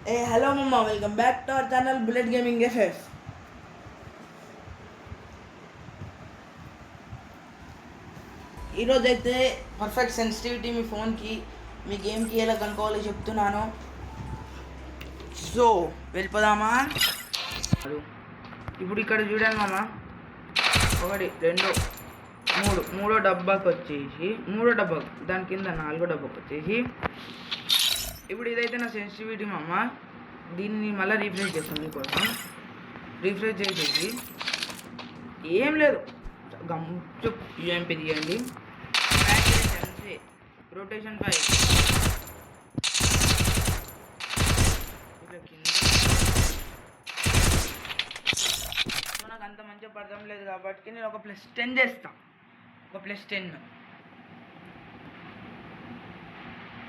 Hey, hello Mama, welcome back to our channel Bullet Gaming FF. ఈరోజు అయితే perfect sensitivity మీ ఫోన్కి మీ గేమ్కి ఎలా కనుక్కోవాలో చెప్తున్నాను. సో వెళ్ళిపోదామా? ఇప్పుడు ఇక్కడ చూడండి మామ, 1 2 3 మూడో డబ్బాకి వచ్చేసి దాని కింద 4 డబ్బాకి వచ్చేసి ఇప్పుడు ఇదైతే నా సెన్సిటివిటీ మామ. దీన్ని మళ్ళీ రీఫ్రెష్ చేస్తాను మీకోసం. రీఫ్రెష్ చేసేసి ఏం లేదు, గమ్ము యూఎంపీ తీయండి, రొటేషన్ 5 నాకు అంత మంచిగా పడడం లేదు కాబట్టి నేను ఒక +10 చేస్తాను. ఒక +10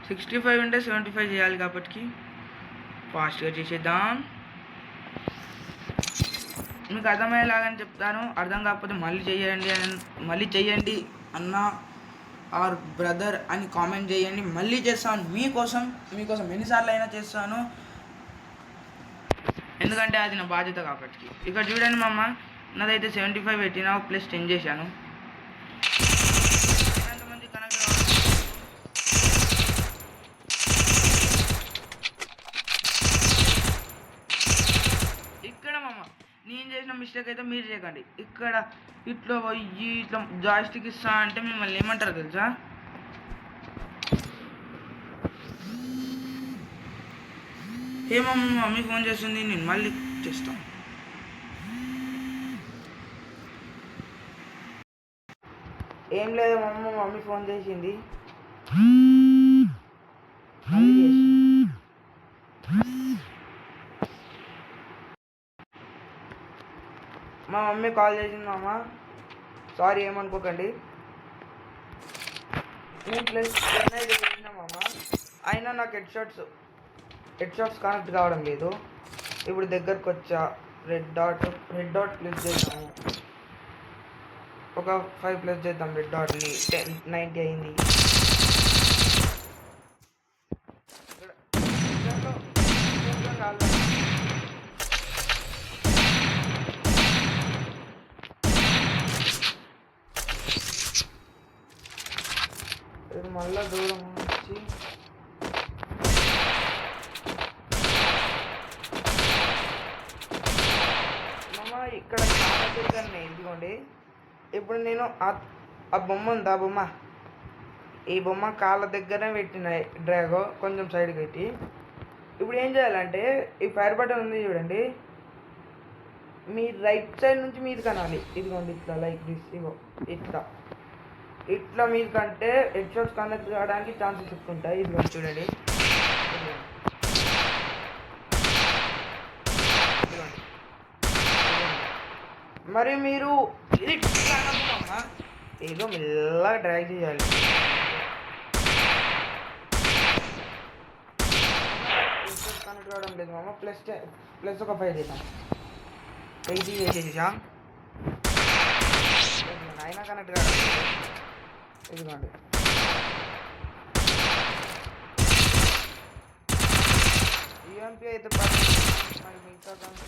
65 అంటే 75 చేయాలి కాబట్టి ఫాస్ట్గా చేసేద్దాం. మీకు అర్థమయ్యేలాగని చెప్తాను, అర్థం కాకపోతే మళ్ళీ చేయండి అన్న ఆర్ బ్రదర్ అని కామెంట్ చేయండి, మళ్ళీ చేస్తాను మీకోసం ఎన్నిసార్లు అయినా చేస్తాను, ఎందుకంటే అది నా బాధ్యత కాబట్టి. ఇక్కడ చూడండి మామ, నాదైతే 75 పెట్టినా +10 చేశాను. ఎంతమంది కనెక్ట్ ఇక్కడ మామ, నేను చేసిన మిస్టేక్ అయితే మీరు చేయకండి. ఇక్కడ ఇట్లా పోయి ఇట్లా జాయిస్టిక్ ఇస్తా అంటే మిమ్మల్ని ఏమంటారు తెలుసా? ఏమమ్మా మమ్మీ ఫోన్ చేస్తుంది, నేను మళ్ళీ చేస్తాను. ఏం లేదు మమ్మీ ఫోన్ చేసింది, మా మమ్మీ కాల్ చేసింది మామ, సారీ ఏమనుకోకండి. నేను +10 చేసిన మామ, అయినా నాకు హెడ్ షాట్స్ కనెక్ట్ కావడం లేదు. ఇప్పుడు దగ్గరకు వచ్చా, రెడ్ డాట్ ప్లస్ చేద్దాము, ఒక 5 ప్లస్ చేద్దాం. రెడ్ డాట్ని 90 అయింది. ఇది మళ్ళా దూరం వచ్చి మామ ఇక్కడ చాలా తిరిగాను. ఇదిగోండి, ఇప్పుడు నేను ఆ బొమ్మ ఉంది, ఆ బొమ్మ, ఈ బొమ్మ కాళ్ళ దగ్గరనే పెట్టిన డ్రాగో కొంచెం సైడ్ పెట్టి. ఇప్పుడు ఏం చేయాలంటే ఈ ఫైర్ బటన్ ఉంది చూడండి, మీ రైట్ సైడ్ నుంచి మీది కనాలి. ఇదిగోండి ఇట్లా, లైక్ దిస్, ఇగో ఇట్లా మీరు కంటే హెడ్ షాట్స్ కనెక్ట్ కావడానికి ఛాన్సెస్ ఎక్కువ ఉంటాయి. ఇదిగోండి చూడండి, మరి మీరు ఏదో మెల్లగా డ్రాగ్ చేయాలి. కనెక్ట్ కావడం లేదు మామ, ప్లస్ ఒక 5 చేద్దాం. 80 చేసేసా, అయినా కనెక్ట్ కావడం లేదు. ఇదిగోండి, యూఎంపీ అయితే మరి మిగతా దాంట్లో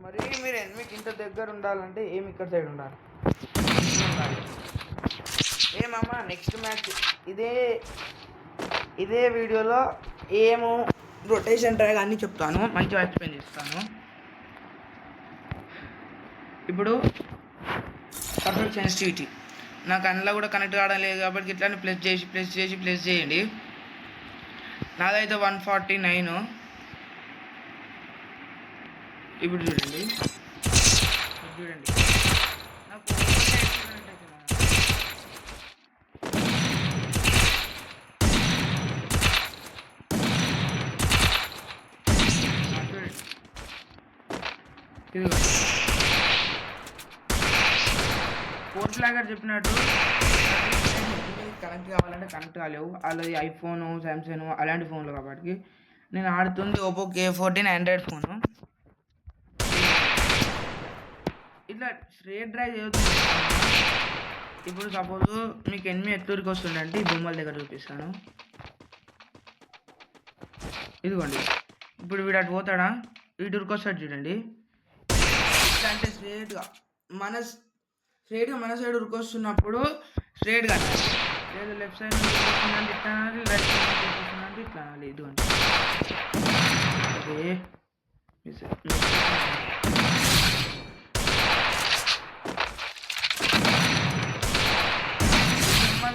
మరి మీరు మీకు ఇంత దగ్గర ఉండాలంటే ఏమి ఇక్కడ సైడ్ ఉండాలి. ఏమమ్మా నెక్స్ట్ మ్యాచ్ ఇదే వీడియోలో ఏమో రొటేషన్ ట్రాక్ అన్నీ చెప్తాను, మంచిగా ఎక్స్ప్లెయిన్ చేస్తాను. ఇప్పుడు పర్ఫెక్ట్ సెన్సిటివిటీ నాకు అందులో కూడా కనెక్ట్ కావడం లేదు కాబట్టి ఇట్లానే ప్లస్ చేయండి. నాదైతే 149. ఇప్పుడు చూడండి నాకు ఫోన్ ఫ్లాగర్ చెప్పినట్టు కనెక్ట్ కనెక్ట్ కావాలంటే కనెక్ట్ కాలేవు. అలాది ఐఫోన్, సామ్సంగ్ అలాంటి ఫోన్లు కాబట్టి నేను ఆడుతుంది ఓపో K14 ఆండ్రాయిడ్ ఫోను. ఇట్లా స్ట్రేట్ డ్రైవ్ చదువుతుంది. ఇప్పుడు సపోజ్ మీకు ఎనిమిది ఎత్తూరికి వస్తుందంటే ఈ బొమ్మల దగ్గర చూపిస్తాను. ఇదిగోండి, ఇప్పుడు వీడు అటు పోతాడా, ఇటు ఉరికొస్తాడు చూడండి. ఇట్లా అంటే స్ట్రేట్గా మన సైడ్ ఉరికొస్తున్నప్పుడు స్ట్రేట్గా లేదు, లెఫ్ట్ సైడ్ నుంచి ఉరికొస్తుందంటే ఇట్లా అనాలి, రైట్ సైడ్ నుంచి ఉరికొస్తుందంటే ఇట్లా అనాలి. ఇదిగోండి, అదే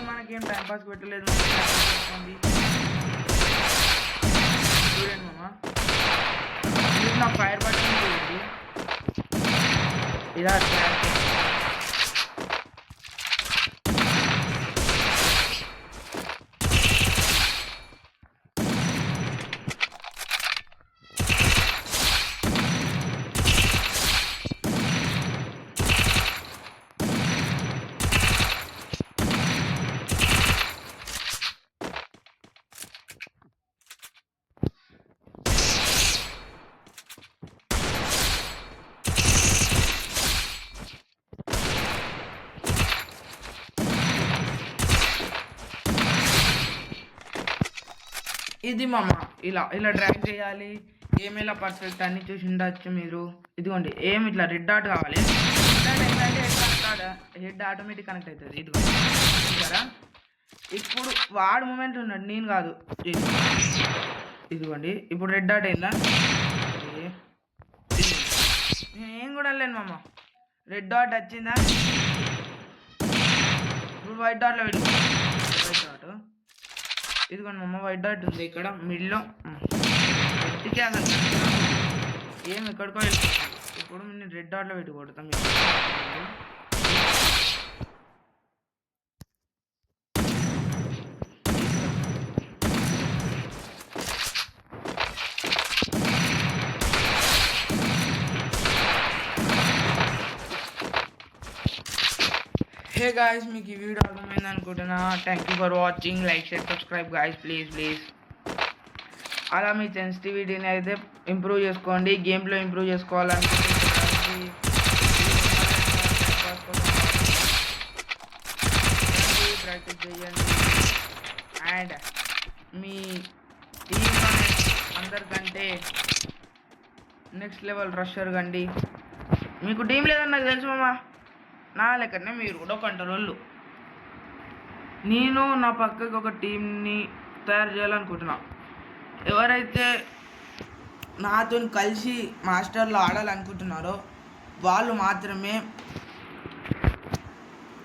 మనకేం టైంపాస్ పెట్టలేదు. చూడండి మామ, ఇది నా ఫైర్ బటన్ చూడండి, ఇలా ఇది మామ ఇలా డ్రాగ్ చేయాలి. ఏం ఇలా పర్ఫెక్ట్ అన్ని చూసి ఉండొచ్చు మీరు. ఇదిగోండి, ఏం ఇట్లా రెడ్ డాట్ కావాలి. హెడ్ ఆటోమేటిక్ కనెక్ట్ అవుతుంది. ఇదిగోరా, ఇప్పుడు వాడు మూమెంట్ ఉన్నాడు, నేను కాదు. ఇదిగోండి, ఇప్పుడు రెడ్ డాట్ అయిందా? ఏం కూడా లేను మామ, రెడ్ డాట్ వచ్చిందా? ఇప్పుడు వైట్ డాట్లో వెళ్ళి వైట్ డాట్, ఇదిగోండి మమ్మ వైట్ డాట్ ఉంది ఇక్కడ మిడ్లో. ఇంటికే అసలు ఏం ఎక్కడికో వెళ్ళిపోతుంది. ఇప్పుడు నేను రెడ్ డాట్లో పెట్టి కొడతాం. హే గాయస్, మీకు ఈ వీడియో అర్థమైంది అనుకుంటున్నా. Thank you for watching. Like, share, subscribe guys, please. అలా మీ సెన్సిటివిటీని అయితే ఇంప్రూవ్ చేసుకోండి. గేమ్లో ఇంప్రూవ్ చేసుకోవాలనుకుంటే ప్రాక్టీస్ చేయండి. అండ్ మీ టీంలో అందరికంటే నెక్స్ట్ లెవెల్ రషర్ కండి. మీకు టీం లేదని నాకు తెలుసు మామ, నా లెక్కనే మీరు కూడా కంట్రోళ్ళు. నేను నా పక్కకి ఒక టీంని తయారు చేయాలనుకుంటున్నా. ఎవరైతే నాతో కలిసి మాస్టర్లో ఆడాలనుకుంటున్నారో వాళ్ళు మాత్రమే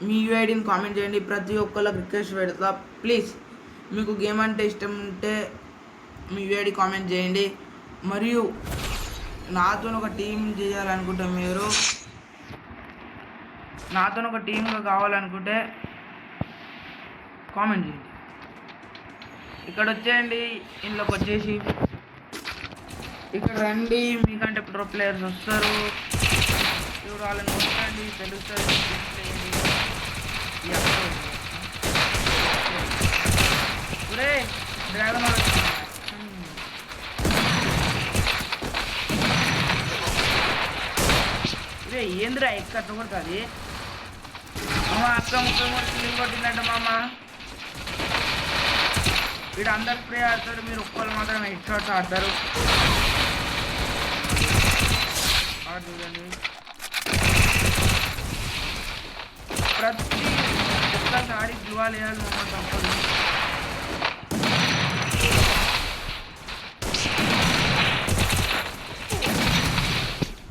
మీ యూఐడిని కామెంట్ చేయండి. ప్రతి ఒక్కళ్ళకి రిక్వెస్ట్ పెడతా, ప్లీజ్ మీకు గేమ్ అంటే ఇష్టం ఉంటే మీ యూఐడి కామెంట్ చేయండి. మరియు నాతో ఒక టీం చేయాలనుకుంటే మీరు నాతో ఒక టీమ్గా కావాలనుకుంటే కామెంట్ చేయండి. ఇక్కడ వచ్చేయండి, ఇంట్లోకి వచ్చేసి ఇక్కడ రండి. మీకంటే ప్రో ప్లేయర్స్ వస్తారు, ఎవరు వాళ్ళని వస్తారండి, తెలుస్తుంది. ఇప్పుడే డ్రాగన్ ఇదే ఏందిరా ఎక్కడ కొడుతుంది అక్క ముక్కలు కొట్టిందంట మామ. వీడు అందరు స్ప్రే ఆడతారు, మీరు ఒక్కళ్ళు మాత్రం హెడ్ షాట్స్ ఆడతారు. చూడండి, ప్రతి ఒక్కసారి గ్లూవాల్ వేయాలి మామ, తప్పదు.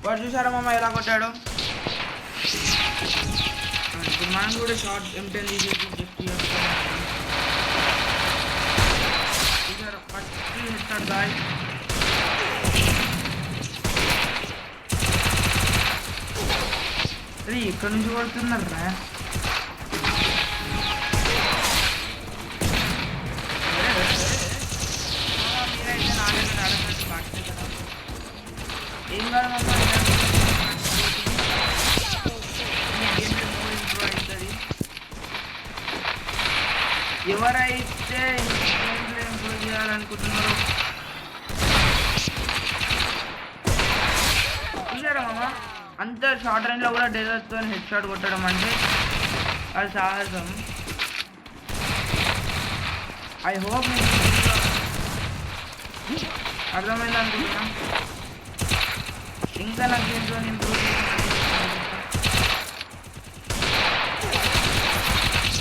వాడు చూసారా మామ ఎలా కొట్టాడు. ఇప్పుడు మనం కూడా షార్ట్ M10 తీసేసి చూసారా, ఫస్ట్ హెడ్ గాయ్. అరే ఇక్కడ నుంచి కొడుతున్నారా? మీరైతే నాలుగు అడగచ్చు బాగా కదా. ఏం కాదు మమ్మ, ఎవరైతే గేమ్లో ఇంప్రూవ్ చేయాలనుకుంటున్నారో చూసారా మామ, అంత షార్ట్ రేంజ్లో కూడా డెజర్ట్తో హెడ్ షాట్ కొట్టడం అంటే అది సాహసం. ఐ హోప్ మీకు అర్థమైంది అనుకుంటున్నా. ఇంకా నాకు గేమ్తో ఇంప్రూవ్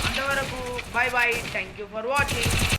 అంతవరకు bye bye, thank you for watching.